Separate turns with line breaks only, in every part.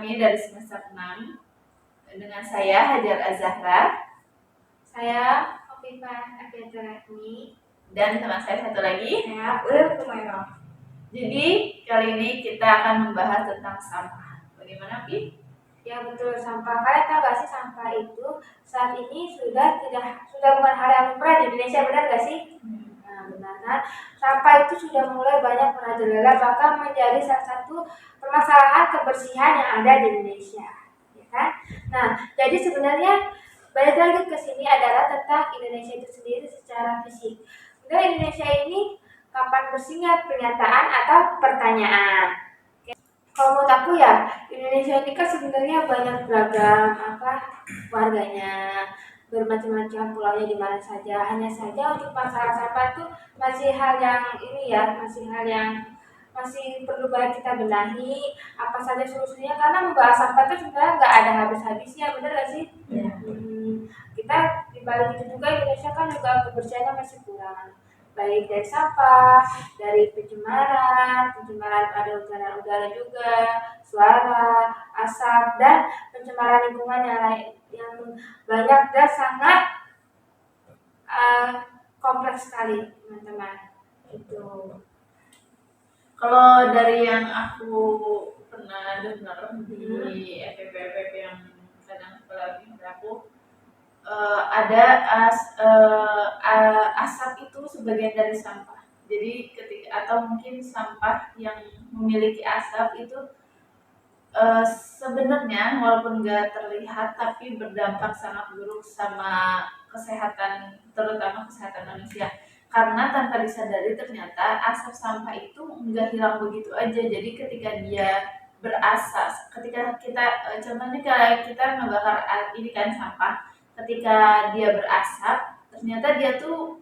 kami dari semester 6 dengan saya Hajar Azahra, saya Khofifah Afiaturahmi, dan teman saya satu lagi,
saya Ulil Kumairah.
Jadi kali ini kita akan membahas tentang sampah. Bagaimana, Pi?
Ya betul, sampah. Kalian tahu gak sih sampah itu saat ini sudah bukan hal yang lumrah di Indonesia, benar gak sih? Nah, benar kan? Sampah itu sudah mulai banyak merajalela, bahkan menjadi salah satu permasalahan kebersihan yang ada di Indonesia, ya kan? Nah, jadi sebenarnya balik lagi ke sini adalah tentang Indonesia itu sendiri secara fisik. Sebenarnya Indonesia ini kapan bersihnya, pernyataan atau pertanyaan? Kalau menurut aku ya, Indonesia ini kan sebenarnya banyak beragam warganya, bermacam-macam pulaunya di mana saja. Hanya saja untuk masalah sampah itu masih hal yang masih perlu banyak kita benahi. Apa saja solusinya? Karena membahas sampah itu sebenarnya nggak ada habis-habisnya, benar nggak sih?
Ya.
Kita di balik itu juga Indonesia kan juga kebersihannya masih kurang. Baik dari sampah, dari pencemaran ada udara juga, suara, asap, dan pencemaran lingkungan yang lain yang banyak dan sangat kompleks sekali, teman-teman. Itu.
Kalau dari yang aku pernah dengar di FPP yang kadang lagi aku ada asap itu sebagian dari sampah. Jadi atau mungkin sampah yang memiliki asap itu sebenarnya walaupun nggak terlihat tapi berdampak sangat buruk sama kesehatan, terutama kesehatan manusia. Karena tanpa disadari ternyata asap sampah itu nggak hilang begitu aja. Jadi ketika dia berasap, ketika kita contohnya kayak kita ngebakar ini kan sampah, ketika dia berasap ternyata dia tuh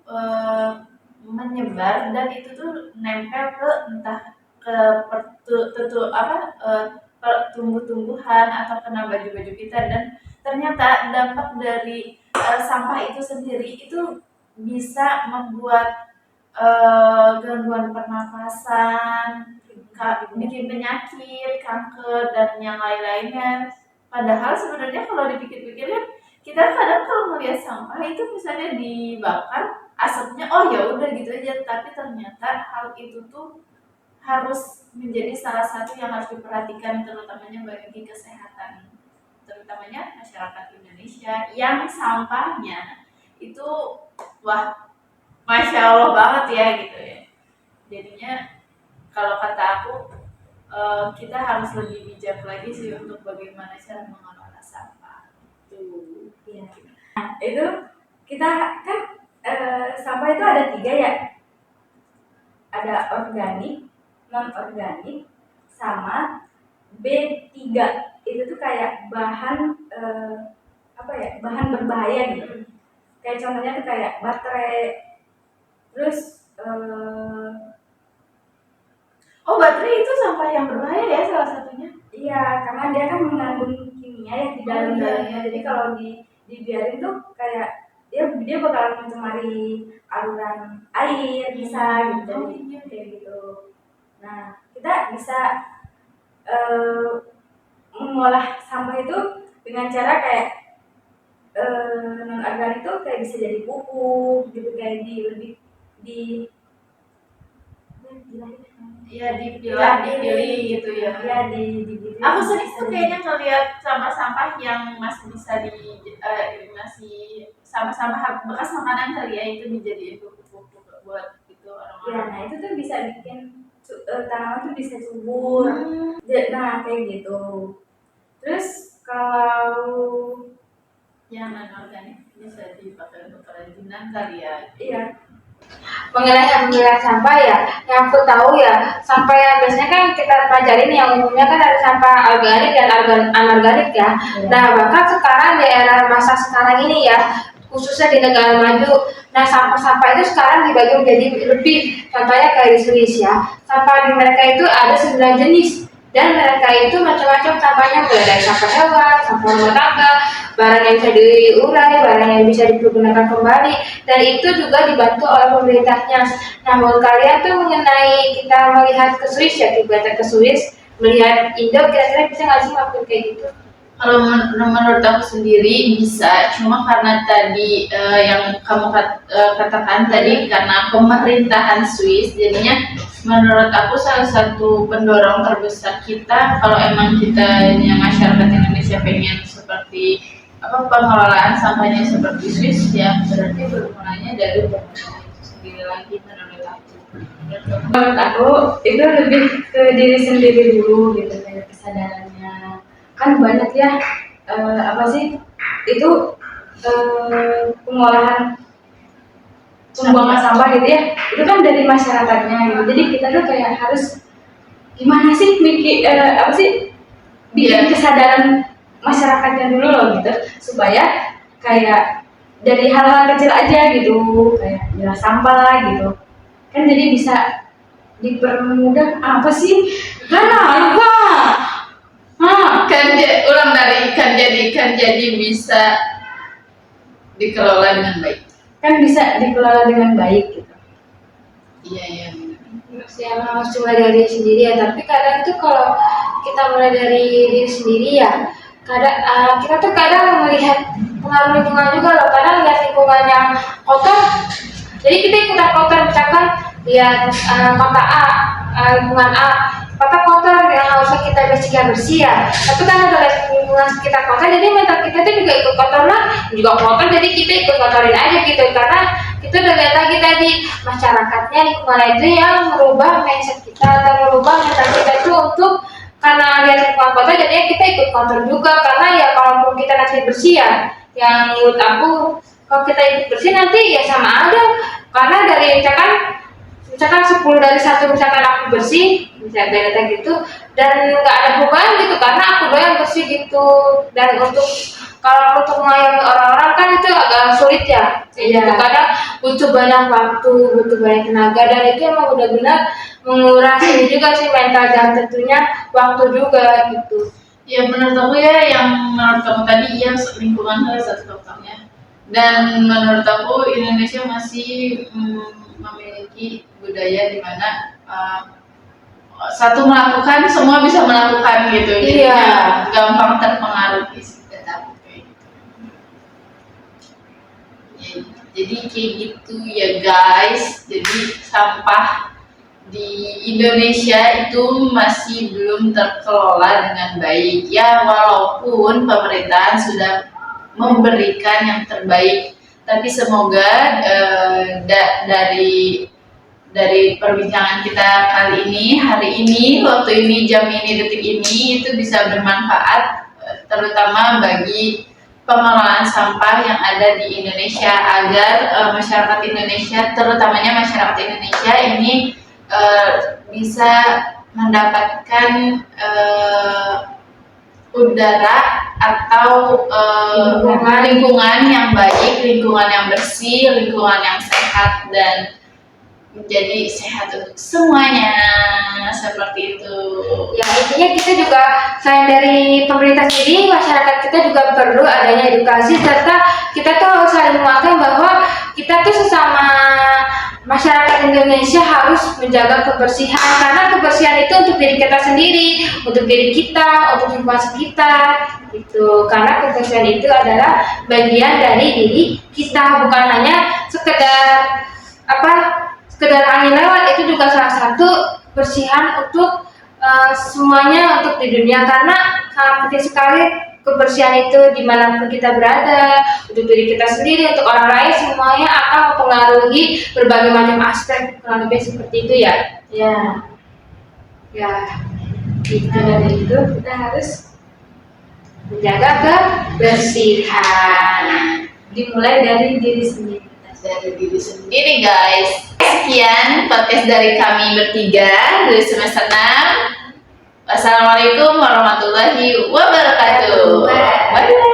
menyebar dan itu tuh nempel ke entah ke tumbuh-tumbuhan atau kena baju-baju kita, dan ternyata dampak dari sampah itu sendiri itu bisa membuat gangguan pernafasan, bikin penyakit, kanker, dan yang lain-lainnya. Padahal sebenarnya kalau dipikir-pikir kan, kita kadang kalau melihat sampah itu misalnya dibakar, asapnya oh ya udah gitu aja, tapi ternyata hal itu tuh harus menjadi salah satu yang harus diperhatikan, terutamanya bagi kesehatan, terutamanya masyarakat Indonesia yang sampahnya itu wah Masya Allah banget ya gitu ya. Jadinya kalau kata aku kita harus lebih bijak lagi sih untuk bagaimana cara mengelola sampah. Tuh.
Ya. Nah, itu kita kan sampah itu ada 3 ya. Ada organik, non organik, sama B3. Itu tuh kayak bahan bahan berbahaya gitu. Kayak contohnya tuh kayak baterai. Terus
baterai itu sampah yang berbahaya ya salah satunya.
Iya, karena dia kan mengandung kimia yang di dalamnya. Jadi kalau dibiarin tuh kayak dia bakal mencemari aluran air bisa gitu. Kayak gitu. Nah, kita bisa mengolah sampah itu dengan cara kayak non organik itu kayak bisa jadi pupuk gitu, kayak dipilih
gitu ya. Aku sering tuh kayaknya ngeliat sampah-sampah yang masih bisa masih sampah-sampah bekas makanan kali ya, itu dijadiin pupuk buat itu orang-orang.
Ya, nah itu tuh bisa bikin tanaman tuh bisa subur. Nah kayak gitu. Terus kalau
yang non organik bisa dipakai untuk kerajinan kali ya.
Iya. Mengenai pemilihan sampah ya, yang aku tahu ya, sampah yang biasanya kan kita pelajarin yang umumnya kan ada sampah organik dan anorganik ya. Nah bahkan sekarang di era masa sekarang ini ya, khususnya di negara maju, nah sampah-sampah itu sekarang dibagi menjadi lebih. Contohnya kayak di Swiss ya, sampah di mereka itu ada 9 jenis. Dan mereka itu macam-macam sampahnya, mulai dari sampah hewan, sampah rumah tangga, barang yang bisa diurai, barang yang bisa dipergunakan kembali, dan itu juga dibantu oleh pemerintahnya. Nah, menurut kalian tuh mengenai kita melihat ke Swiss ya, kita ke Swiss, melihat Indo, kira-kira bisa nggak sih ngelakuin kayak gitu?
Kalau menurut aku sendiri bisa, cuma karena tadi yang kamu katakan tadi karena pemerintahan Swiss, jadinya menurut aku salah satu pendorong terbesar kita kalau emang kita masyarakat Indonesia pengen seperti pengelolaan sampahnya seperti Swiss, ya berarti bermulanya dari pemerintah itu sendiri lagi menurut aku.
Menurut aku itu lebih ke diri sendiri dulu gitu, kayak kesadarannya kan banyak ya, apa sih itu, pengolahan pembuangan sampah gitu ya, itu kan dari masyarakatnya gitu. Jadi kita tuh kayak harus gimana sih apa sih bikin kesadaran masyarakatnya dulu loh gitu, supaya kayak dari hal-hal kecil aja gitu, kayak milah sampah gitu kan, jadi bisa dipermudah. Apa sih lupa
kan jadi bisa dikelola dengan baik.
Kan bisa dikelola dengan baik gitu.
Iya.
Ya harus mulai dari diri sendiri ya, tapi kadang tuh kalau kita mulai dari diri sendiri ya, kita tuh kadang melihat pengaruh lingkungan juga loh. Kadang lihat lingkungan yang kotor, jadi kita ikutan kotor, misalkan lihat kota A, lingkungan A kota kotor yang harusnya kita bersih ya, tapi karena lihat lingkungan sekitar kotor, jadi mental kita tuh juga ikut kotor lah, juga kotor, jadi kita ikut kotorin aja gitu, karena kita udah lihat lagi tadi masyarakatnya, lingkungan itu yang merubah mindset kita atau merubah mental kita itu untuk, karena lihat lingkungan kotor jadinya kita ikut kotor juga. Karena ya kalaupun kita nanti bersih ya, yang menurut aku kalau kita ikut bersih nanti ya sama aja, karena dari misalkan 10 dari 1 misalkan aku bersih, misalnya data gitu, dan nggak ada perubahan gitu karena aku doang bersih gitu. Dan kalau untuk mengayomi orang-orang kan itu agak sulit ya. Gitu. Kadang butuh banyak waktu, butuh banyak tenaga, dan itu emang benar-benar menguras ini juga sih mental, dan tentunya waktu juga gitu.
Ya menurut aku ya, yang menurut kamu tadi ya, lingkungan salah satu faktornya. Dan menurut aku Indonesia masih memiliki budaya di mana satu melakukan, semua bisa melakukan gitu.
Iya.
Gampang terpengaruh jadi kayak gitu ya guys. Jadi sampah di Indonesia itu masih belum terkelola dengan baik ya, walaupun pemerintahan sudah memberikan yang terbaik, tapi semoga dari perbincangan kita kali ini, hari ini, waktu ini, jam ini, detik ini, itu bisa bermanfaat terutama bagi pengelolaan sampah yang ada di Indonesia, agar masyarakat Indonesia, terutamanya masyarakat Indonesia ini bisa mendapatkan udara atau lingkungan yang baik, lingkungan yang bersih, lingkungan yang sehat, dan menjadi sehat untuk semuanya, seperti itu.
Ya intinya kita juga, selain dari pemerintah sendiri, masyarakat kita juga perlu adanya edukasi, serta kita tuh harus saling mengingatkan bahwa kita tuh sesama masyarakat Indonesia harus menjaga kebersihan, karena kebersihan itu untuk diri kita sendiri, untuk diri kita, untuk lingkungan sekitar gitu. Karena kebersihan itu adalah bagian dari diri kita, bukan hanya sekedar angin lewat, itu juga salah satu kebersihan untuk semuanya, untuk di dunia, karena sangat penting sekali kebersihan itu dimanapun kita berada, untuk diri kita sendiri, untuk orang lain, semuanya akan mempengaruhi berbagai macam aspek, kurang lebih seperti itu ya. Gitu.
Dari itu kita harus
menjaga kebersihan,
dimulai dari diri sendiri.
Guys, sekian podcast dari kami bertiga dari semester 6. Wassalamualaikum warahmatullahi wabarakatuh. Bye.